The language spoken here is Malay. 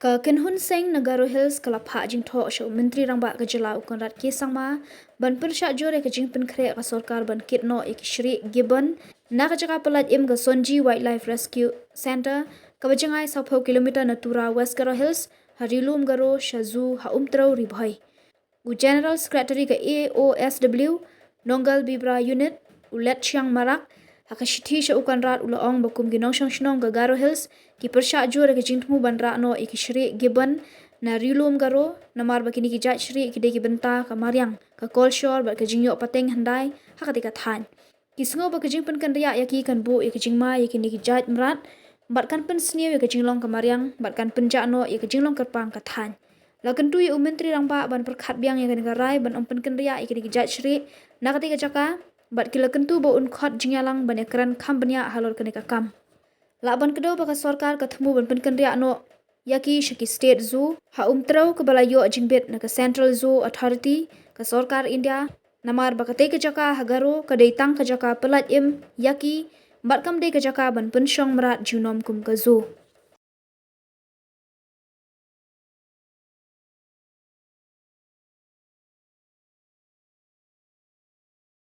Ka Kenhun Seng Garo Hills kalapha jing tho sho Umtrew rangba ka jela ukon rat ke sangma ban Pyrshah jore ka jing pen khre ka sarkar ban kitno ek Shrieh gibbon na ka jaka pelat im ga Sonji Wildlife Rescue Center ka bajangai 10 kilometer natura West Garo Hills harilum Garo shazu ha Umtrew ribhai u General Secretary ka AOSW Nonggal Bibra Unit ulet chiang marak hakashithi sha ukan rat ulaong bakum ginong shnong ga Garo Hills ki Pyrshah jore ka jingtmu ban ra no ek Shrieh gibbon na rilum Garo namar bakini ki jat Shrieh ki deki benta ka mariang ka kolshor ba ka jingyo pateng handai hakati ka than kisngo ba ka jingpen kan riya yaki kan bu ek jingma yakini ki jat mrat bat kan pen snew ek jinglong ka mariang bat kan pen ja no ek jinglong karpang ka than lakan tu Umtrew rangba ban perkhat biang ya kan rai ban ompen kan riya ek ki jat Shrieh nakati ka jaka bat kila kentu bo un khot jingyalang ban ekran kham banya halor kan ka kam laban kedo baka sarkar ka thmu ban pen kan riya no yaki shaki state zoo ha Umtrew ka balayo jingbet na ka Central Zoo Authority ka sarkar India namar baka te ka jaka ha Garo ka deitang ka jaka pelat im yaki bat kam de ka jaka ban pen shong mrat junom kum ka zoo